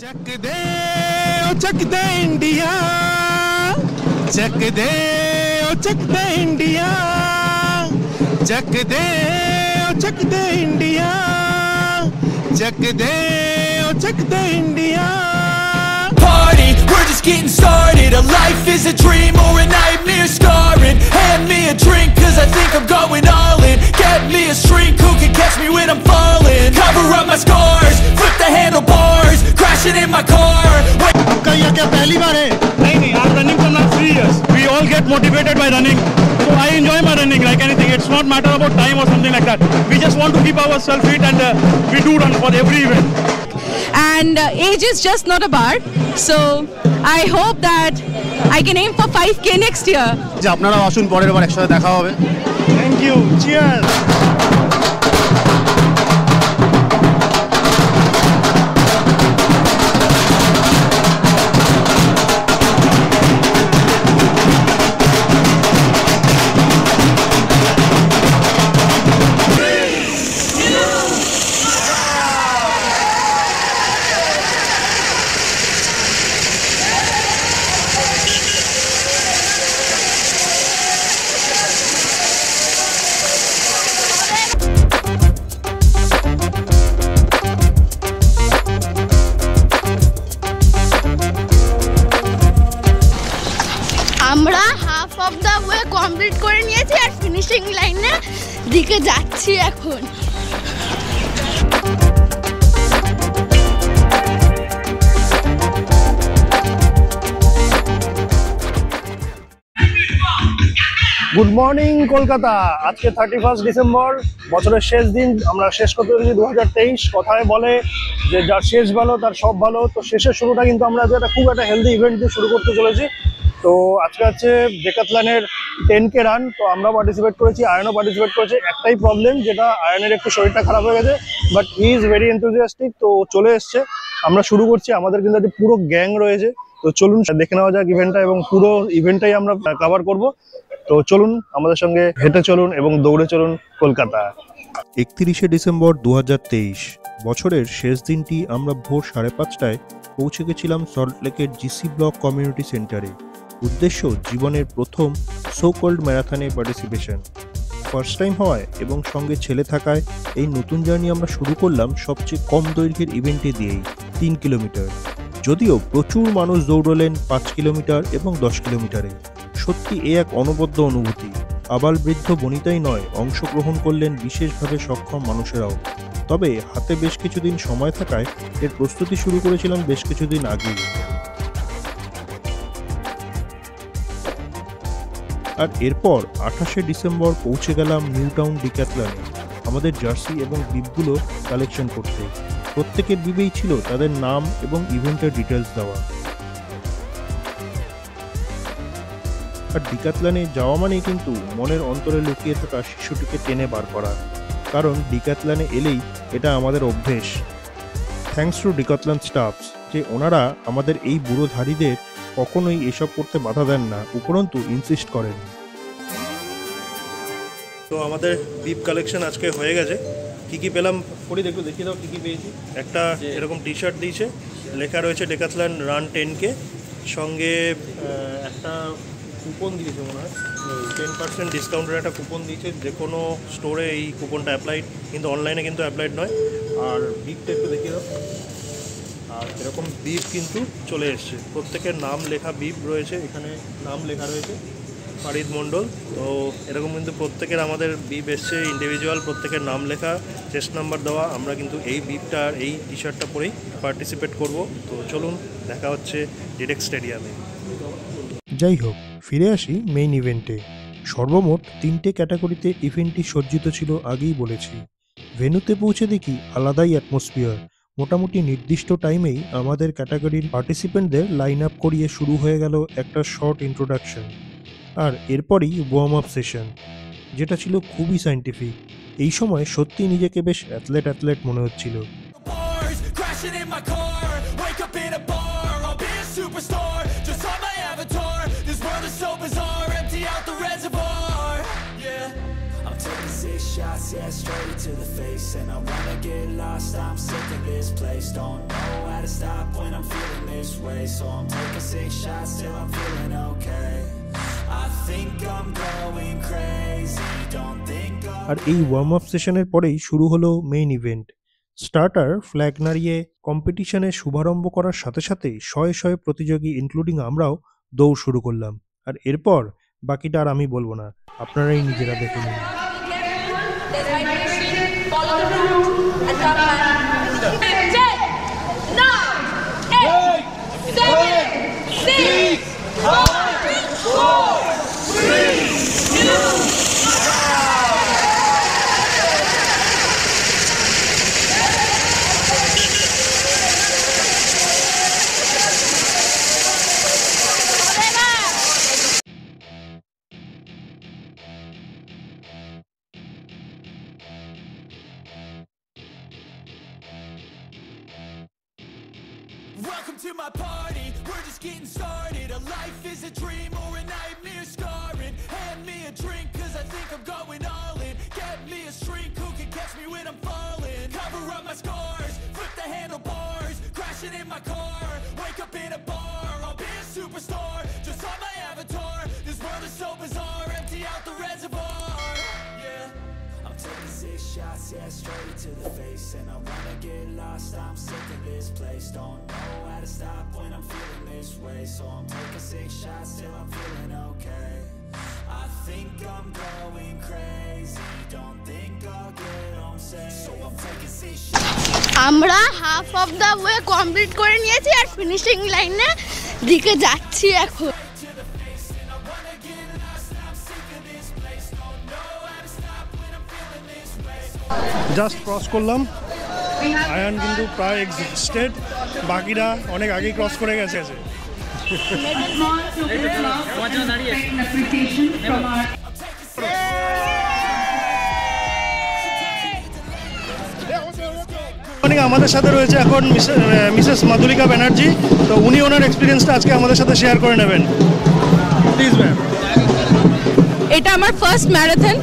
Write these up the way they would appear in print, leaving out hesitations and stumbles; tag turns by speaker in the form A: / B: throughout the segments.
A: चक दे इंडिया, चक दे इंडिया, चक दे इंडिया, चक दे India.
B: Party, we're just getting started. A life is a dream or a nightmare scarring. Hand me a drink cause I think I'm going all in. Get me a shrink who can catch me when I'm falling. Cover up my scars, flip the handlebars, crashing in my car.
A: आपका यह क्या पहली बार है? नहीं, I'm running for now 3 years. We all get motivated by running. So I enjoy my running like anything. It's not matter about time or something like that. We just want to keep ourselves fit and we do run for every event.
C: And age is just not a bar. So I hope that I can aim for 5K next year.
A: যে আপনারা আসুন, পরের বার একসাথে দেখা হবে. Thank you. Cheers.
D: আমরা half of the way complete করে নিয়েছি আর ফিনিশিং লাইনের দিকে যাচ্ছি এখন.
A: Good morning Kolkata. আজকে 31 ডিসেম্বর, বছরের শেষ দিন। আমরা শেষ করতে চলেছি 2023। কথায় বলে যে যার শেষ ভালো তার সব ভালো। তো শেষের শুরুটা কিন্তু আমরা খুব একটা হেলদি ইভেন্ট দিয়ে শুরু করতে চলেছি। তো আজকে হচ্ছে ডেকাথলনের 10K রান। তো আমরা পার্টিসিপেট করেছি, আয়নও পার্টিসিপেট করেছে। একটাই প্রবলেম, যেটা আয়নের একটু শরীরটা খারাপ হয়ে গেছে, but he is very enthusiastic. তো চলে এসছে, আমরা শুরু করছি। আমাদের কিন্তু একটা পুরো গ্যাং রয়েছে। তো চলুন দেখে নেওয়া যাক ইভেন্টটা, এবং পুরো ইভেন্টটাই আমরা কভার করব। তো চলুন আমাদের সঙ্গে হেঁটে চলুন এবং দৌড়ে চলুন কলকাতা।
E: 31শে ডিসেম্বর 2023, বছরের শেষ দিনটি আমরা ভোর 5:30টায় পৌঁছে গেছিলাম সল্টলেকের জিসি ব্লক কমিউনিটি সেন্টারে। উদ্দেশ্য জীবনের প্রথম সো-কল্ড ম্যারাথনে পার্টিসিপেশন। ফার্স্ট টাইম হওয়ায় এবং সঙ্গে ছেলে থাকায় এই নতুন জার্নি আমরা শুরু করলাম সবচেয়ে কম দৈর্ঘ্যের ইভেন্টে দিয়েই, 3 কিলোমিটার। যদিও প্রচুর মানুষ দৌড়লেন 5 কিলোমিটার এবং 10 কিলোমিটারে। সত্যি এ এক অনবদ্য অনুভূতি। আবাল বৃদ্ধ বনিতাই নয়, অংশগ্রহণ করলেন বিশেষভাবে সক্ষম মানুষেরাও। তবে হাতে বেশ কিছুদিন সময় থাকায় এর প্রস্তুতি শুরু করেছিলাম বেশ কিছুদিন আগেই। আর এরপর 28শে ডিসেম্বর পৌঁছে গেলাম নিউ টাউন ডিক্যাথলনে আমাদের জার্সি এবং বিবগুলো কালেকশন করতে। প্রত্যেকের বিবেই ছিল তাদের নাম এবং ইভেন্টের ডিটেলস দেওয়া। আর ডিক্যাথলনে যাওয়া মানেই কিন্তু মনের অন্তরে লুকিয়ে থাকা শিশুটিকে টেনে বার করা, কারণ ডিক্যাথলনে এলেই এটা আমাদের অভ্যেস। থ্যাঙ্কস টু ডিক্যাথলন স্টাফস, যে ওনারা আমাদের এই বুড়োধারীদের কখনোই এসব করতে বাধা দেন না, উপরন্তু ইনসিস্ট করেন।
A: তো আমাদের বিপ কালেকশন আজকে হয়ে গেছে। কি কি পেলাম পড়ি একটু দেখিয়ে দাও। কি কি পেয়েছি? একটা এরকম টি শার্ট দিয়েছে, লেখা রয়েছে ডেকাথলন রান 10K, সঙ্গে একটা কুপন দিয়েছে মনে হয়, 10% ডিসকাউন্টের একটা কুপন দিয়েছে। যে কোনো স্টোরে এই কুপনটা অ্যাপ্লাইড, কিন্তু অনলাইনে কিন্তু অ্যাপ্লাইড নয়। আর বিপটা একটু দেখিয়ে দাও। আর এরকম বিপ কিন্তু চলে এসছে, প্রত্যেকের নাম লেখা বিপ রয়েছে, এখানে নাম লেখা রয়েছে ফারিদ মণ্ডল। তো এরকম কিন্তু প্রত্যেকের আমাদের বিপ এসছে ইন্ডিভিজুয়াল, প্রত্যেকের নাম লেখা, চেস্ট নাম্বার দেওয়া। আমরা কিন্তু এই বিপটা আর এই টি শার্টটা পরেই পার্টিসিপেট করব। তো চলুন দেখা হচ্ছে ডিরেক্ট স্টেডিয়ামে।
E: যাই হোক, ফিরে আসি মেইন ইভেন্টে। সর্বমোট 3টে ক্যাটাগরিতে ইভেন্টটি সজ্জিত ছিল, আগেই বলেছি। ভেন্যুতে পৌঁছে দেখি আলাদাই অ্যাটমসফিয়ার। মোটামুটি নির্দিষ্ট টাইমেই আমাদের ক্যাটাগরির পার্টিসিপেন্টদের লাইন আপ করিয়ে শুরু হয়ে গেল একটা শর্ট ইন্ট্রোডাকশন, আর এরপরই ওয়ার্ম আপ সেশন, যেটা ছিল খুবই সায়েন্টিফিক। এই সময় সত্যি নিজেকে বেশ অ্যাথলেট মনে হচ্ছিল।
B: yeah, straight to the face. And I wanna get lost, I'm sick of this place. Don't know how to stop when I'm feeling this way. So I'm taking 6 shots till I'm feeling okay. I think I'm going crazy, don't think
E: আর এই warm up সেশনের পরেই শুরু হলো main event. Starter flag নাড়িয়ে কম্পিটিশনের শুভারম্ভ করার সাথে সাথে শয়ে শয়ে প্রতিযোগী ইনক্লুডিং আমরাও দৌড় শুরু করলাম। আর এরপর বাকিটা আর আমি বলবো না, আপনারাই নিজেরা দেখে নিন।
B: Welcome to my party, we're just getting started. A life is a dream or a nightmare scarring. Hand me a drink cause I think I'm going all in. Get me a shrink who can catch me when I'm falling. Cover up my scars, flip the handlebars. Crashing in my car, wake up in a bar. I'll be a superstar, just on my avatar. This world is so bizarre, empty out the reservoir. Yeah, I'm taking 6 shots, yeah, straight to the face. And I wanna get lost, I'm sick of this place. Don't know how to stop when I'm feeling this way. So I'm taking 6 shots till I'm feeling okay. I think I'm going crazy, don't think I'll get home safe. So I'm taking 6 shots.
D: আমরা half of the way complete করে নিয়েছি আর finishing লাইনে দিকে যাচ্ছি এখন।
A: Just cross করলাম, আয়ান কিন্তু প্রায় এক্সিস্টেড, বাকিরা অনেক আগেই ক্রস করে গেছে। আমাদের সাথে রয়েছে এখন মিসেস মাধুরিকা ব্যানার্জি, তো উনি ওনার এক্সপিরিয়েন্সটা আজকে আমাদের সাথে শেয়ার করে নেবেন। Please ma'am.
C: এটা আমার ফার্স্ট ম্যারাথন,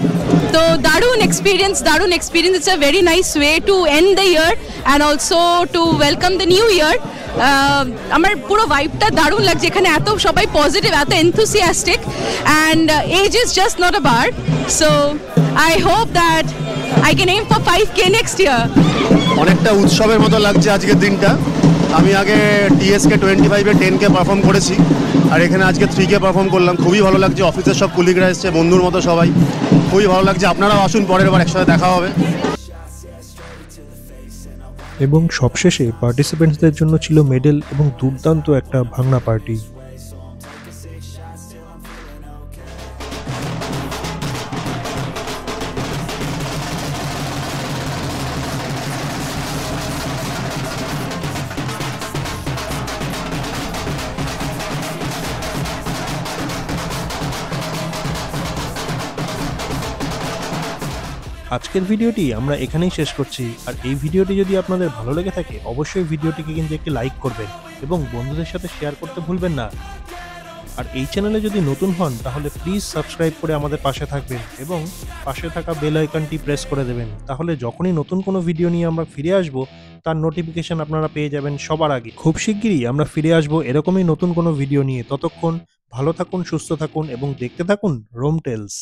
C: তো দারুণ experience. It's a very nice way to end the year and also to welcome the new year. আমার পুরো ভাইবটা দারুণ লাগছে, এখানে এত সবাই পজিটিভ, এত enthusiastic, and age is just not a bar. So I hope that I can aim for 5K next year.
F: অনেকটা উৎসবের মতো লাগছে আজকের দিনটা। আমি আগে TSK 25-এ 10K পারফর্ম করেছি, আর এখানে আজকে 3K পারফর্ম করলাম। খুবই ভালো লাগছে, অফিসের সব কলিগরা এসছে, বন্ধুর মতো সবাই, খুবই ভালো লাগছে। আপনারাও আসুন, পরের বার একসাথে দেখা হবে।
E: এবং সবশেষে পার্টিসিপেন্টসদের জন্য ছিল মেডেল এবং দুর্দান্ত একটা ভাঙনা পার্টি। আজকের ভিডিওটি আমরা এখানেই শেষ করছি। আর এই ভিডিওটি যদি আপনাদের ভালো লেগে থাকে অবশ্যই ভিডিওটিকে কিন্তু একটি লাইক করবেন এবং বন্ধুদের সাথে শেয়ার করতে ভুলবেন না। আর এই চ্যানেলে যদি নতুন হন তাহলে প্লিজ সাবস্ক্রাইব করে আমাদের পাশে থাকবেন এবং পাশে থাকা বেল আইকনটি প্রেস করে দেবেন, তাহলে যখনই নতুন কোনো ভিডিও নিয়ে আমরা ফিরে আসব তার নোটিফিকেশন আপনারা পেয়ে যাবেন সবার আগে। খুব শিগগিরই আমরা ফিরে আসব এরকমই নতুন কোনো ভিডিও নিয়ে। ততক্ষণ ভালো থাকুন, সুস্থ থাকুন এবং দেখতে থাকুন রোম টেলস।